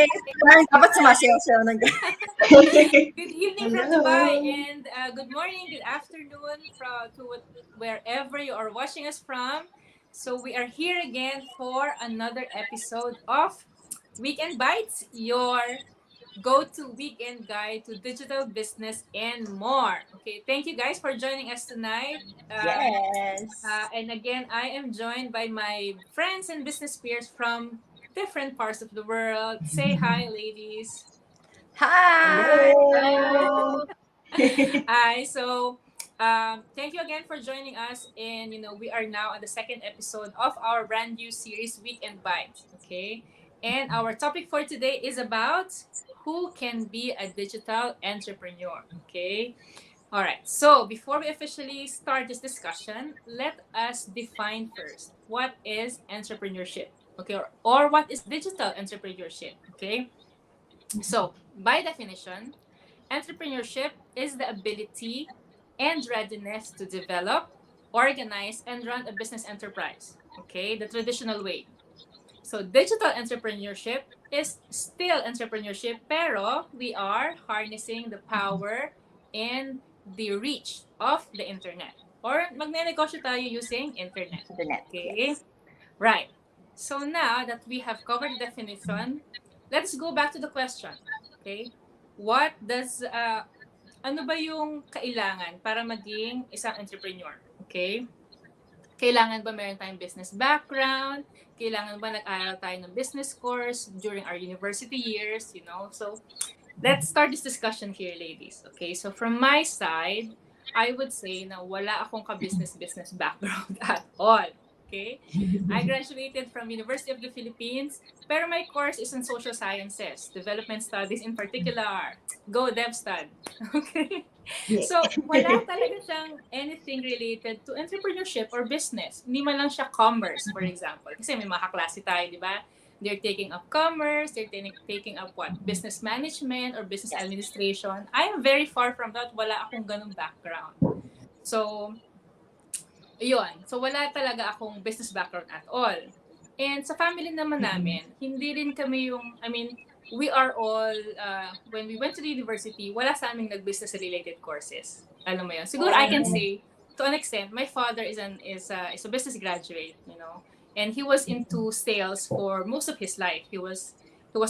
Yay! Parang dapat sumasayaw-sayaw ng Good evening from Dubai, and good morning, good afternoon wherever you are watching us from. So we are here again for another episode of Weekend Bytes, your go-to weekend guide to digital business and more. Okay, thank you guys for joining us tonight. Yes. And again, I am joined by my friends and business peers from different parts of the world. Say hi, ladies. Hi! Hello. Hi. So, thank you again for joining us. And, we are now on the second episode of our brand new series, Weekend Bites. Okay. And our topic for today is about who can be a digital entrepreneur. Okay. All right. So, before we officially start this discussion, let us define first what is entrepreneurship. Okay. Or what is digital entrepreneurship. Okay. So, by definition, entrepreneurship is the ability and readiness to develop, organize, and run a business enterprise. Okay, the traditional way. So, digital entrepreneurship is still entrepreneurship, pero we are harnessing the power and the reach of the internet. Or magne-negosyo tayo using internet. Internet. Okay? Yes. Right. So now that we have covered the definition, let's go back to the question. Okay? What does ano ba yung kailangan para maging isang entrepreneur? Okay? Kailangan ba meron tayong business background? Kailangan ba nag-aral tayo ng business course during our university years? So let's start this discussion here, ladies. Okay? So from my side, I would say na wala akong ka-business background at all. Okay? I graduated from University of the Philippines, pero my course is in social sciences, development studies in particular. Go DevStud. Okay? Yeah. So, wala talaga siyang anything related to entrepreneurship or business. Hindi man lang siya commerce, for example. Kasi may mga kaklase tayo, di ba? They're taking up commerce, they're taking up what? Business management or business administration. I am very far from that. Wala akong ganung background. So, yun. So, wala talaga akong business background at all. And sa family naman namin, hindi rin kami we are all, when we went to the university, wala sa aming nag-business-related courses. Alam mo yun? Siguro I can say, to an extent, my father is a business graduate, and he was into sales for most of his life. He was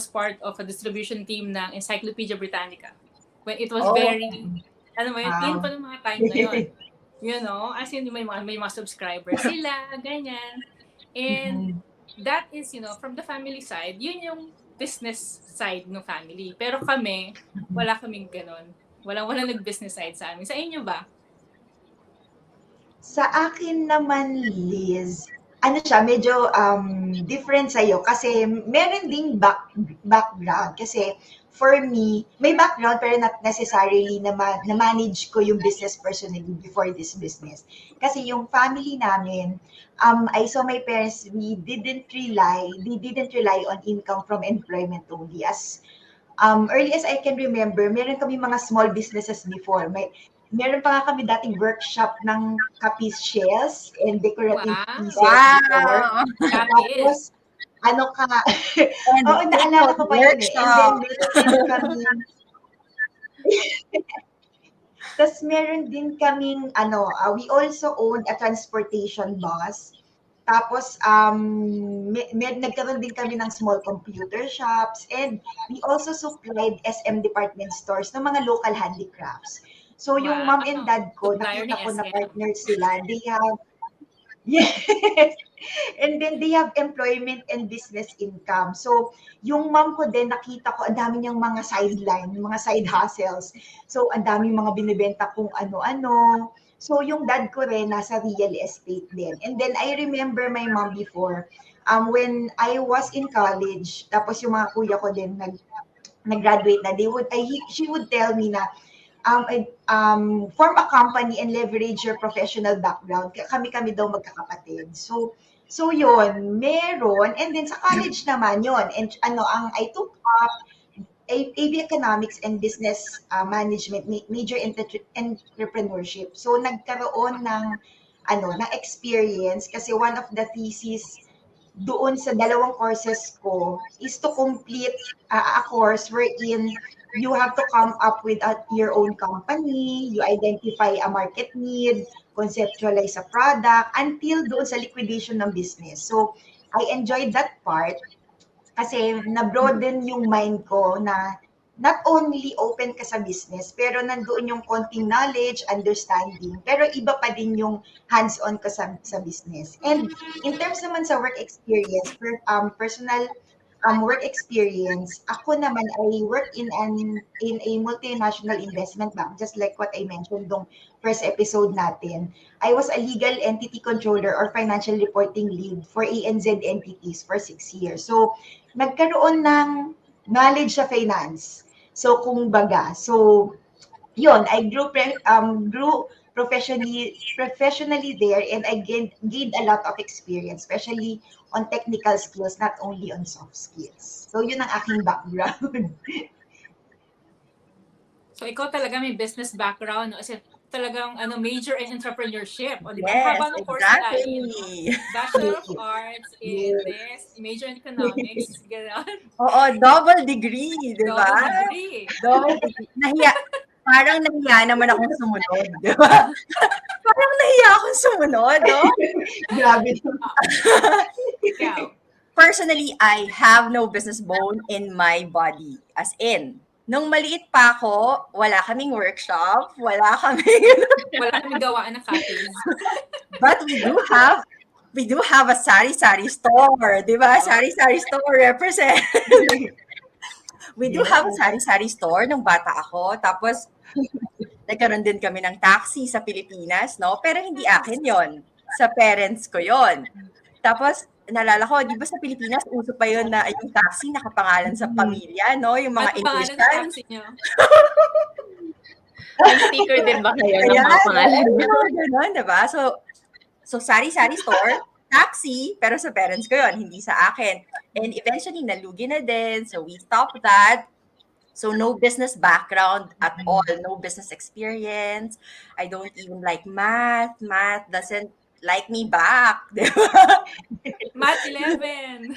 part of a distribution team ng Encyclopedia Britannica. When it was very, alam mo yun, in pa ng mga time na yun. As in may mga subscribers sila, ganyan. And that is, from the family side, yun yung business side ng family. Pero kami, wala kaming ganun. Wala nag-business side sa amin. Sa inyo ba? Sa akin naman, Liz, ano siya, medyo different sa'yo kasi meron ding background. Kasi for me, may background pero not necessarily na manage ko yung business personally before this business. Kasi yung family namin, I saw my parents, they didn't rely on income from employment only. As early as I can remember, meron kami mga small businesses before. Meron pa nga kami dating workshop ng kapis shells and decorative pieces before. Wow! Tapos, ano ka, And oo, naalala ko pa yun eh. And then, workshop. meron din kami, tas meron din kaming, we also owned a transportation bus. Tapos, nagkaroon din kami ng small computer shops and we also supplied SM department stores ng mga local handicrafts. So, yung mom and dad ko, Supplier nakita ni ko na SM. partners sila. They have, yes. And then they have employment and business income. So, yung mom ko din, nakita ko, ang dami niyang mga sideline, mga side hustles. So, ang daming mga binibenta kung ano-ano. So, yung dad ko rin, nasa real estate din. And then, I remember my mom before, when I was in college, tapos yung mga kuya ko din, nag-graduate na, she would tell me na, form a company and leverage your professional background. Kami daw magkakapatid. So yun, meron. And then sa college naman yun. And I took up AV Economics and Business Management, major entrepreneurship. So nagkaroon ng experience kasi one of the thesis doon sa dalawang courses ko is to complete a course wherein you have to come up with your own company, you identify a market need, conceptualize a product, until doon sa liquidation ng business. So, I enjoyed that part kasi na-broaden yung mind ko na not only open ka sa business, pero nandoon yung konting knowledge, understanding, pero iba pa din yung hands-on ka sa business. And in terms naman sa work experience, personal work experience, ako naman I work in a multinational investment bank, just like what I mentioned nung first episode natin. I was a legal entity controller or financial reporting lead for ANZ entities for 6 years. So, nagkaroon ng knowledge sa finance. So, kung baga. So, yun, I grew professionally there, and I gained a lot of experience, especially on technical skills, not only on soft skills. So, yun ang aking background. So, ikaw talaga may business background, no? Kasi talagang major in entrepreneurship. O, di ba? Yes, Haba ng course nila, exactly. Bachelor of Arts in Yes. this, major in Economics, gano'n. Oo, double degree, di ba? Double degree. Double degree. Parang nahiya naman akong sumunod, di ba? Parang nahiya akong sumunod, no? Grabe. Ikaw. Personally, I have no business bone in my body. As in, nung maliit pa ako, wala kaming workshop, wala kaming... Wala kaming gawaan ng cottage. But we do have a sari-sari store, di ba? Sari-sari store represent. We do have a sari-sari store nung bata ako. Tapos, nagkaroon din kami ng taxi sa Pilipinas, no? Pero hindi akin yon, sa parents ko yon. Tapos, naalala ko, di ba sa Pilipinas, uso pa yun na yung taxi nakapangalan sa pamilya, no? Yung mga At pangalan sa initials. taxi nyo. May sticker din ba kayo ng mga pangalan? Ganun, diba? So sari-sari store, taxi, pero sa parents ko yon, hindi sa akin. And eventually, nalugi na din. So we stopped that. So no business background at all. No business experience. I don't even like math. Math doesn't like me back. Diba? Math 11.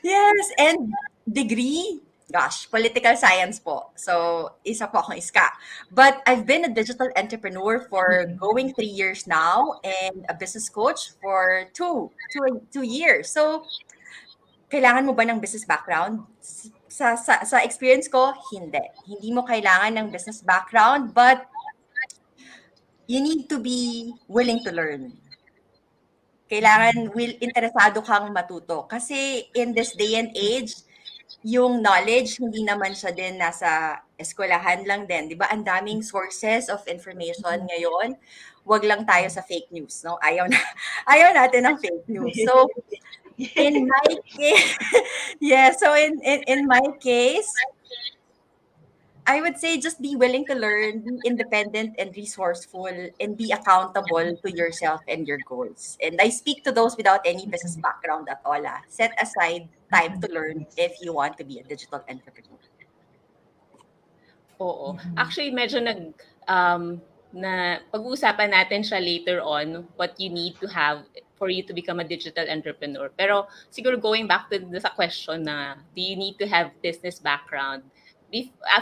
Yes, and degree, gosh, political science po. So, isa po akong iska. But I've been a digital entrepreneur for going 3 years now and a business coach for two years. So, kailangan mo ba ng business background? Sa experience ko, hindi. Hindi mo kailangan ng business background, but you need to be willing to learn. Kailangan interesado kang matuto. Kasi in this day and age, yung knowledge, hindi naman siya din nasa eskwelahan lang din. Di ba? Ang daming sources of information ngayon. Wag lang tayo sa fake news. No? Ayaw natin ng fake news. So, in my case, in my case, I would say just be willing to learn, be independent and resourceful, and be accountable to yourself and your goals. And I speak to those without any business background at all. Set aside time to learn if you want to be a digital entrepreneur. Oo. Actually, medyo na pag-uusapan natin siya later on, what you need to have for you to become a digital entrepreneur. Pero siguro going back to sa question na, do you need to have business background?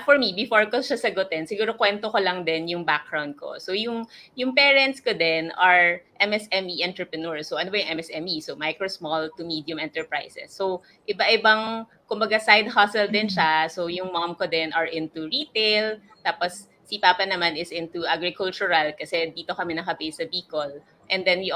For me, before ko siya sagutin, siguro kwento ko lang din yung background ko. So yung parents ko din are MSME entrepreneurs. So ano ba yung MSME? So micro, small to medium enterprises. So iba-ibang, kumbaga side hustle din siya. So yung mom ko din are into retail. Tapos si Papa naman is into agricultural kasi dito kami nakabase sa Bicol. And then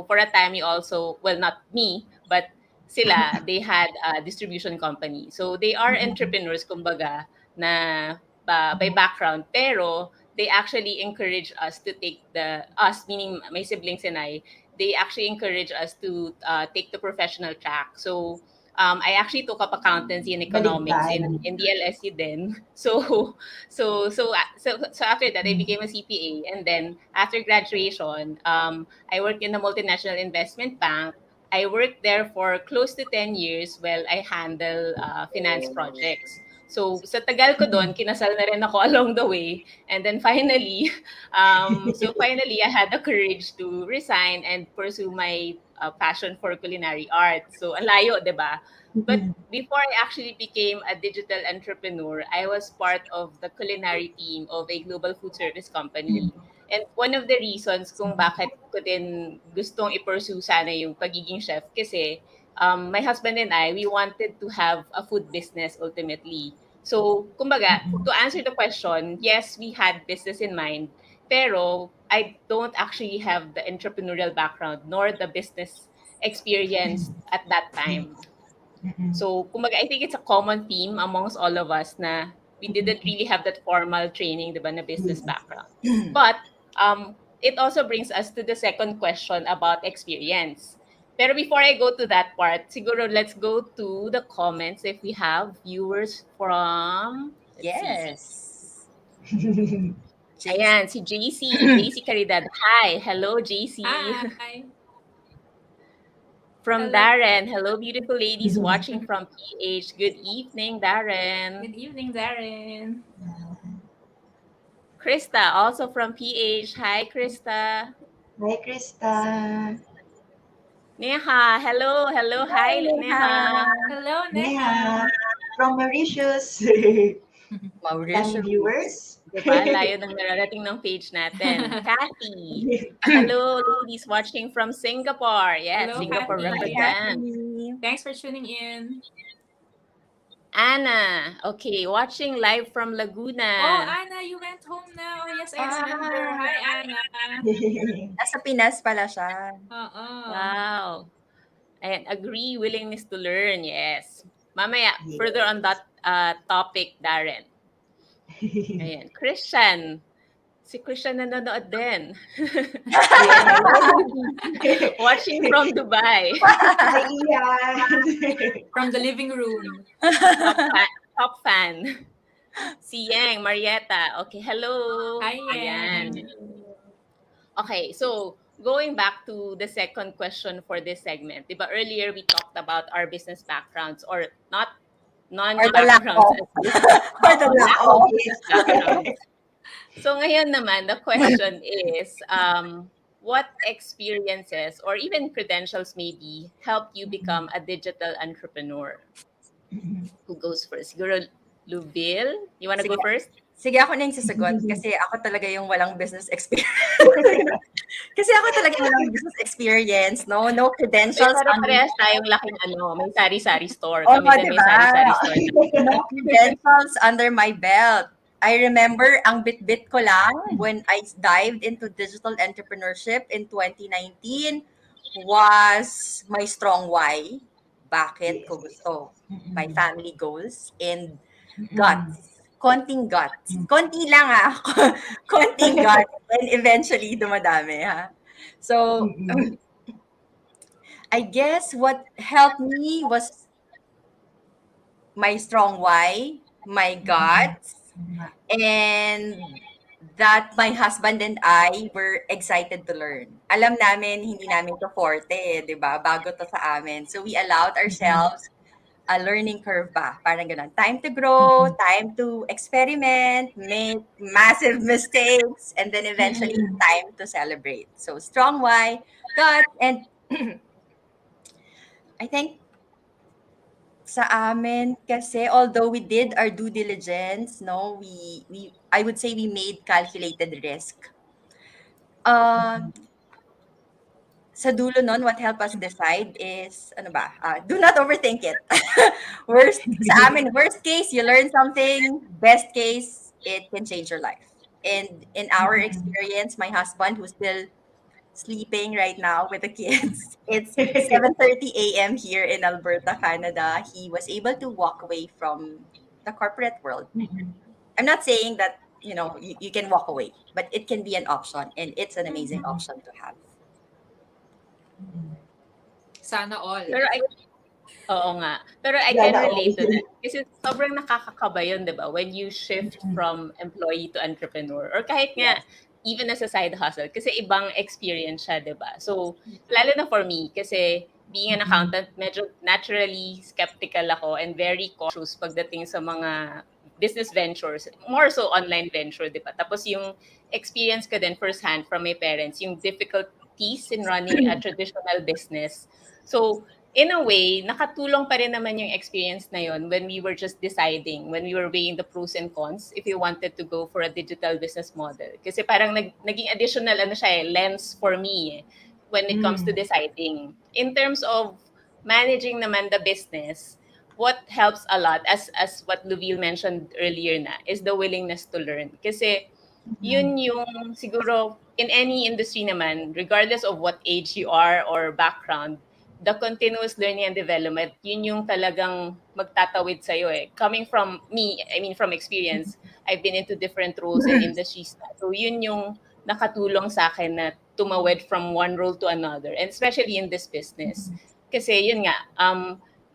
for a time, well, not me, but sila, they had a distribution company. So they are entrepreneurs, kumbaga, na by background, pero they actually encourage us to take meaning my siblings and I, they actually encourage us to take the professional track. So I actually took up accountancy and economics in the LSU then. So after that, I became a CPA, and then after graduation, I worked in a multinational investment bank. I worked there for close to 10 years while I handle finance projects. So, sa tagal ko doon, kinasal na rin ako along the way. And then finally, finally, I had the courage to resign and pursue my passion for culinary art. So, ang layo, di ba? But before I actually became a digital entrepreneur, I was part of the culinary team of a global food service company. And one of the reasons kung bakit ko din gustong i-pursue sana yung pagiging chef kasi my husband and I, we wanted to have a food business ultimately. So, kumbaga, to answer the question, yes, we had business in mind, pero I don't actually have the entrepreneurial background nor the business experience at that time. So, kumbaga, I think it's a common theme amongst all of us na we didn't really have that formal training, diba, na business background. But it also brings us to the second question about experience. Pero before I go to that part, siguro let's go to the comments if we have viewers from, let's see. Yes. Ayan, si JC Caridad. Hi, hello JC. Hi. From Hello. Darren. Hello, beautiful ladies watching from PH. Good evening, Darren. Good evening, Darren. Krista, also from PH. Hi, Krista. Hi, Krista. Neha, hello. Hi, Neha. Hello, Neha. Neha, from Mauritius. Daming viewers. Diba? Layo ng nararating ng page natin. Kathy. Hello, ladies watching from Singapore. Yes, Hello, Singapore Kathy. represent. Thanks for tuning in. Anna. Okay, watching live from Laguna. Oh, Anna, you went home now. Yes, I remember. Hi, Anna. Nasa Pinas pala siya. Wow. And agree, willingness to learn. Yes. Mamaya, further on that topic, Darren. Ayan. Christian. Si Christian nanonood din. Watching from Dubai. Hi, Ian. From the living room. Top fan. Si Yang, Marietta. Okay, hello. Hi, Yang. Ayan. Okay, so going back to the second question for this segment. Diba earlier we talked about our business backgrounds or not non-backgrounds. Or the lack of. So ngayon naman, the question is, what experiences or even credentials maybe help you become a digital entrepreneur? Who goes first? Siguro, Luville? You wanna go first? Sige, ako na yung sasagot kasi ako talaga yung walang business experience. Kasi ako talaga yung walang business experience, no credentials. Pero parehas tayong laking may sari-sari store. Oh, Kami din may sari-sari store. No credentials under my belt. I remember ang bit-bit ko lang when I dived into digital entrepreneurship in 2019 was my strong why. Bakit ko gusto? My family goals and guts. Konting guts. Konti lang konting guts. And eventually, dumadami So, I guess what helped me was my strong why, my guts, and that my husband and I were excited to learn. Alam namin, hindi namin to forte, di ba? Bago to sa amin. So we allowed ourselves a learning curve ba? Parang ganun. Time to grow, time to experiment, make massive mistakes, and then eventually time to celebrate. So strong why, gut, and I think sa amin kasi although we did our due diligence, no, we I would say we made calculated risk. Sa dulo nun, what helped us decide is, do not overthink it. Sa amin, worst case, you learn something. Best case, it can change your life. And in our experience, my husband, who's still sleeping right now with the kids, it's 7:30 a.m. here in Alberta, Canada. He was able to walk away from the corporate world. I'm not saying that, you can walk away, but it can be an option, and it's an amazing option to have. Sana all. Oo nga. Pero I can relate to that. Kasi sobrang nakakakaba yun, di ba? When you shift from employee to entrepreneur. Or kahit nga, even as a side hustle. Kasi ibang experience siya, di ba? So, lalo na for me, kasi being an accountant, medyo naturally skeptical ako and very cautious pagdating sa mga business ventures, more so online venture, di ba? Tapos yung experience ko din firsthand from my parents, yung difficulties in running a traditional business. So, in a way, nakatulong pa rin naman yung experience na yon when we were just deciding, when we were weighing the pros and cons if we wanted to go for a digital business model. Kasi parang naging additional ano siya lens for me when it comes to deciding. In terms of managing naman the business, what helps a lot, as what Luville mentioned earlier na, is the willingness to learn. Kasi yun yung siguro in any industry naman, regardless of what age you are or background, the continuous learning and development, yun yung talagang magtatawid sa'yo eh. Coming from me, I mean from experience, I've been into different roles and industries na. So yun yung nakatulong sa akin na tumawid from one role to another. And especially in this business. Kasi yun nga,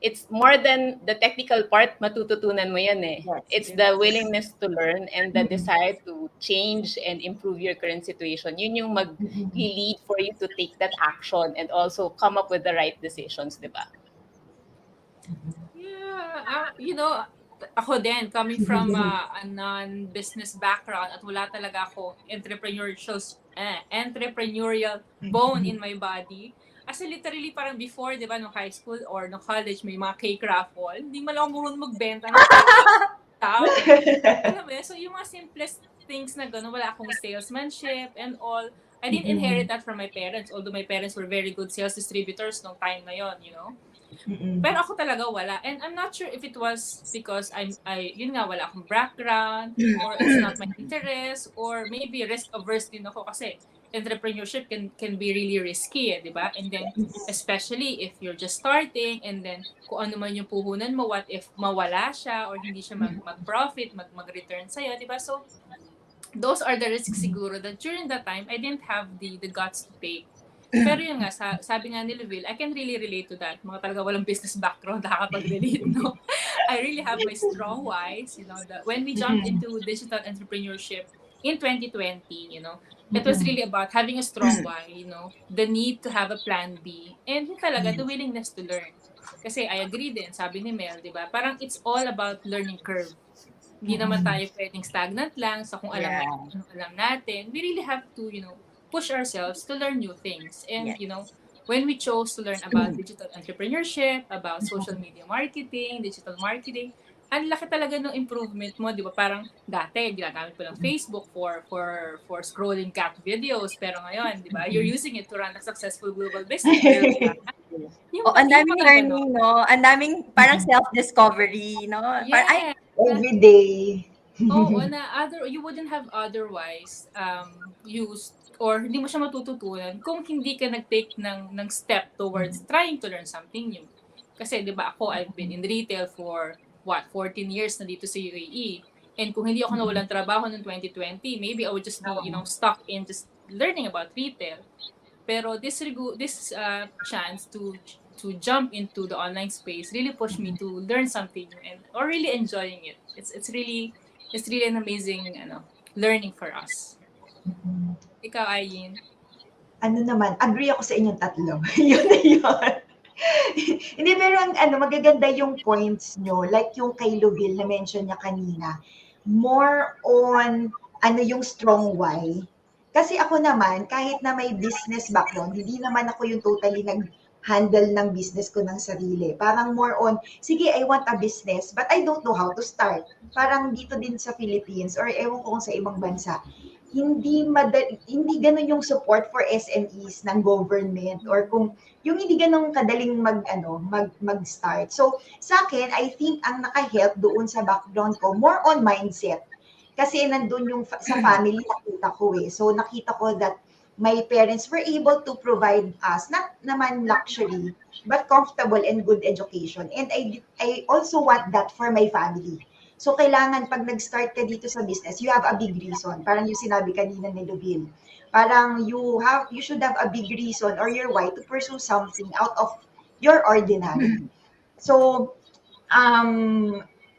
it's more than the technical part, matututunan mo yan eh. Yes. It's the willingness to learn and the desire to change and improve your current situation. Yun yung mag-lead for you to take that action and also come up with the right decisions, di ba? Yeah, ako din, coming from a non-business background at wala talaga ako entrepreneurial bone in my body. As in, literally, parang before, di ba, no high school or no college, may mga cake raffle, hindi man lang ako marunong magbenta ng tao. Alam mo yun? So, yung mga simplest things na gano'n, wala akong salesmanship and all. I didn't inherit that from my parents, although my parents were very good sales distributors nung time na yon, you know? Pero ako talaga wala. And I'm not sure if it was because yun nga, wala akong background, or it's not my interest, or maybe risk-averse din ako kasi entrepreneurship can be really risky, di ba? And then, especially if you're just starting, and then, kung ano man yung puhunan mo, what if mawala siya, or hindi siya mag-profit, mag-return sa'yo, di ba? So, those are the risks siguro that during that time, I didn't have the guts to take. Pero yun nga, sabi nga ni Luville, I can really relate to that. Mga talaga walang business background, nakakapag-relate, no? I really have my strong whys, that when we jumped into digital entrepreneurship in 2020, it was really about having a strong why, the need to have a plan B, and yun talaga, the willingness to learn. Kasi I agree din, sabi ni Mel, di ba? Parang it's all about learning curve. Hindi naman tayo pwedeng stagnant lang sa kung alam natin. We really have to, push ourselves to learn new things. And, when we chose to learn about digital entrepreneurship, about social media marketing, digital marketing, ang laki talaga ng improvement mo, di ba? Parang dati, ginagamit ko ng Facebook for scrolling cat videos. Pero ngayon, di ba? You're using it to run a successful global business. Ang daming learning, no? Ang daming parang self-discovery, no? Yeah. Every day. You wouldn't have otherwise used, or hindi mo siya matututunan kung hindi ka nag-take ng step towards trying to learn something new. Kasi 'di ba ako, I've been in retail for 14 years na dito sa UAE. And kung hindi ako nawalan trabaho noong 2020, maybe I would just be, stuck in just learning about retail. Pero this chance to jump into the online space really pushed me to learn something new or really enjoying it. It's really an amazing learning for us. Ikaw, Ayin? Ano naman, agree ako sa inyong tatlo. Yun na yun. Hindi, pero magaganda yung points nyo. Like yung kay Luville na mention niya kanina. More on, yung strong why. Kasi ako naman, kahit na may business background, hindi naman ako yung totally nag-handle ng business ko ng sarili. Parang more on, sige, I want a business, but I don't know how to start. Parang dito din sa Philippines, or ewan ko kung sa ibang bansa, hindi ganun yung support for SMEs ng government, or kung yung hindi ganun kadaling mag-start. So, sa akin, I think ang naka-help doon sa background ko, more on mindset. Kasi nandun yung sa family nakita ko eh. So, nakita ko that my parents were able to provide us, not naman luxury, but comfortable and good education. And I also want that for my family. So, kailangan pag nag-start ka dito sa business, you have a big reason. Parang yung sinabi kanina ni Luville. Parang you should have a big reason or your why to pursue something out of your ordinary. So,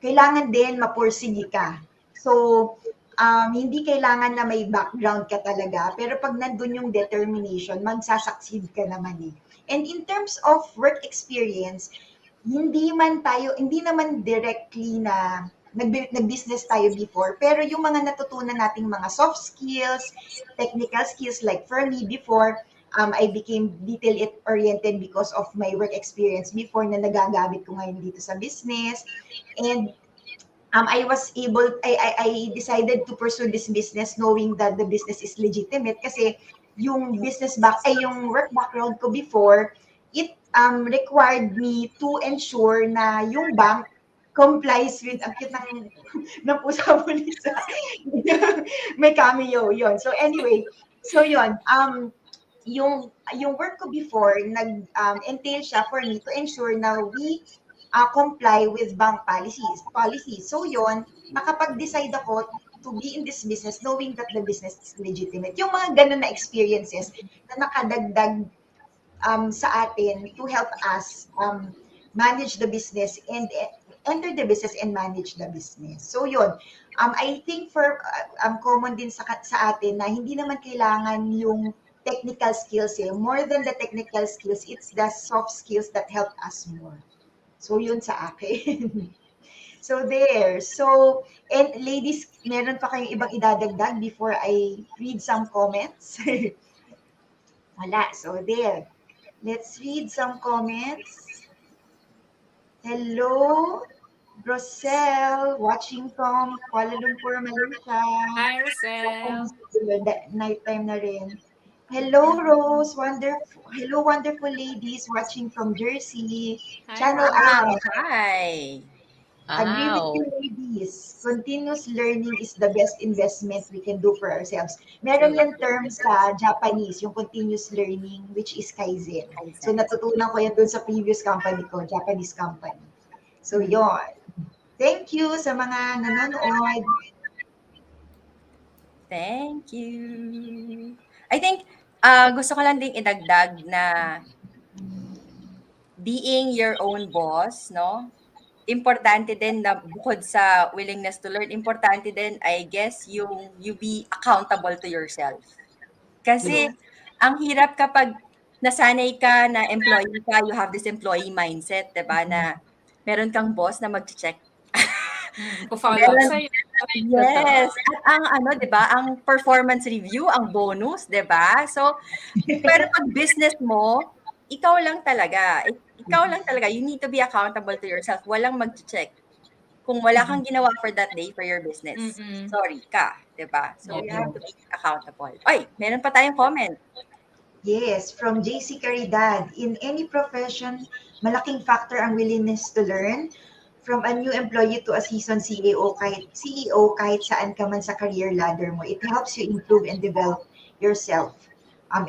kailangan din mapursige ka. So, hindi kailangan na may background ka talaga, pero pag nandun yung determination, magsasucceed ka naman eh. And in terms of work experience, hindi naman directly na nag-business tayo before, pero yung mga natutunan nating mga soft skills, technical skills, like for me before, I became detail-oriented because of my work experience before na nagagamit ko ngayon dito sa business. And I decided to pursue this business knowing that the business is legitimate kasi yung work background ko before, it required me to ensure na yung bank complies with, ang cute ng pusa mo, Lisa. May cameo, yon. So anyway, so yon, yung work ko before, entail siya for me to ensure na we comply with bank policies. So yon, nakapag-decide ako to be in this business knowing that the business is legitimate. Yung mga ganun na experiences na nakadagdag sa atin to help us manage the business and enter the business and manage the business. So yun, I think for common din sa atin na hindi naman kailangan yung technical skills eh. More than the technical skills, it's the soft skills that help us more. So yun sa akin. So there. So, and ladies, meron pa kayong ibang idadagdag before I read some comments? Wala. So there. Let's read some comments. Hello, Rosel, watching from Kuala Lumpur, Malaysia. Hi, Rosel. Nighttime na rin. Hello, Rose. Hello, wonderful ladies watching from Jersey. Hi, Channel Wow, I. hi. Agree with Wow. you, ladies. Continuous learning is the best investment we can do for ourselves. Meron True. yung term sa Japanese, yung continuous learning, which is Kaizen. So, Kaizen. natutunan ko yan dun sa previous company ko, Japanese company. So, yon. Thank you sa mga nanonood. Thank you. I think gusto ko lang ding idagdag na being your own boss, no? Importante din na bukod sa willingness to learn, importante din, I guess, yung you be accountable to yourself. Kasi Yes. ang hirap kapag nasanay ka na employee ka, you have this employee mindset, 'di ba, na meron kang boss na mag-check. Follow up Meron sa'yo. yes, at ang ano, 'di ba, ang performance review, ang bonus, 'di ba? So, pero 'pag business mo, ikaw lang talaga. Ikaw lang talaga. You need to be accountable to yourself. Walang mag-check. Kung wala kang ginawa for that day for your business, Mm-mm. sorry ka, 'di ba? So, you have Yeah. to be accountable. Ay, meron pa tayong comment. Yes, from JC Caridad. In any profession, malaking factor ang willingness to learn. From a new employee to a seasoned CEO, kahit saan ka man sa career ladder mo, it helps you improve and develop yourself,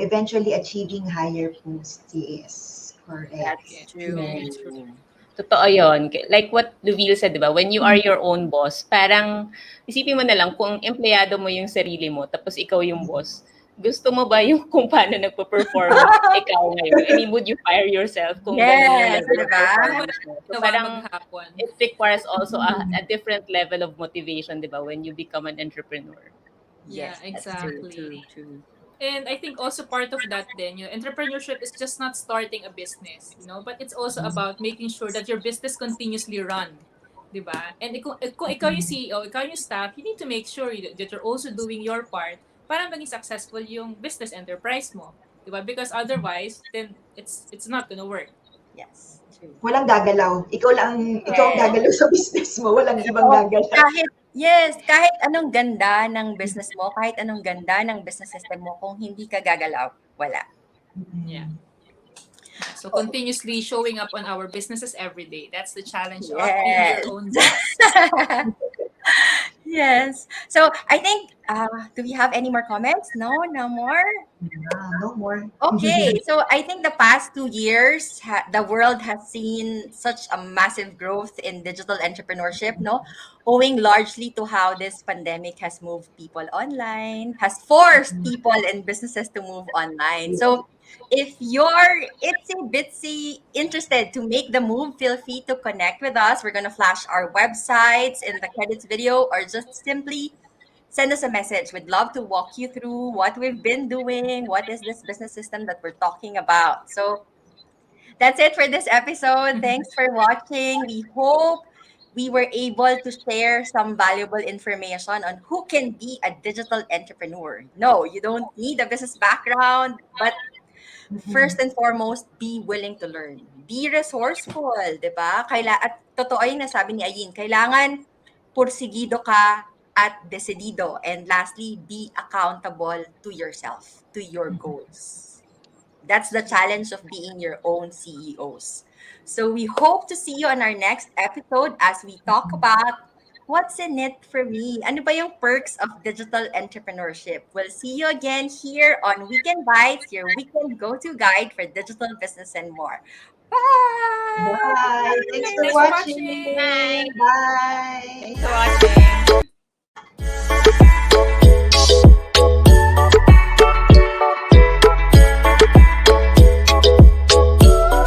eventually achieving higher posts. Yes, correct. That's Yes, very true. true. Totoo yun. Like what Luville said, di ba? When you are your own boss, parang isipin mo na lang kung empleyado mo yung sarili mo, tapos ikaw yung boss. Gusto mo ba yung kung paano nagpo-perform ikaw ngayon? I mean, would you fire yourself kung ganun yung Yes, level 'di of ba? performance mo? So Gawa parang maghapon. it requires also a different level of motivation, di ba? When you become an entrepreneur. Yeah, Yes, that's true, exactly. true. And I think also part of that then, entrepreneurship is just not starting a business, but it's also about making sure that your business continuously run. 'Di ba? And kung ikaw yung CEO, ikaw yung staff, you need to make sure that you're also doing your part para maging successful yung business enterprise mo. 'Di ba? Because otherwise, then it's not gonna work. Yes, true. Walang gagalaw. Ikaw ang Yes. gagalaw sa business mo. Walang ibang Oo, gagalaw. kahit anong ganda ng business mo, kahit anong ganda ng business system mo, kung hindi ka gagalaw, wala. Yeah. So continuously showing up on our businesses every day. That's the challenge of being Yes. your own boss. Yes. So, I think, do we have any more comments? No, no more? No more. Okay, so I think the past 2 years, the world has seen such a massive growth in digital entrepreneurship, no? Owing largely to how this pandemic has moved people online, has forced people and businesses to move online. So, if you're itsy bitsy interested to make the move, feel free to connect with us. We're gonna flash our websites in the credits video, or just simply send us a message. We'd love to walk you through what we've been doing, what is this business system that we're talking about. So that's it for this episode. Thanks for watching. We hope we were able to share some valuable information on who can be a digital entrepreneur. No, you don't need a business background, but first and foremost, be willing to learn. Be resourceful, di ba? At totoo yung nasabi ni Ayin, kailangan pursigido ka at decidido. And lastly, be accountable to yourself, to your goals. That's the challenge of being your own CEOs. So we hope to see you on our next episode as we talk about what's in it for me. Ano ba yung perks of digital entrepreneurship? We'll see you again here on Weekend Bytes, your weekend go-to guide for digital business and more. Bye. Thanks Bye! for Thanks for watching. watching. Bye. Thanks for watching.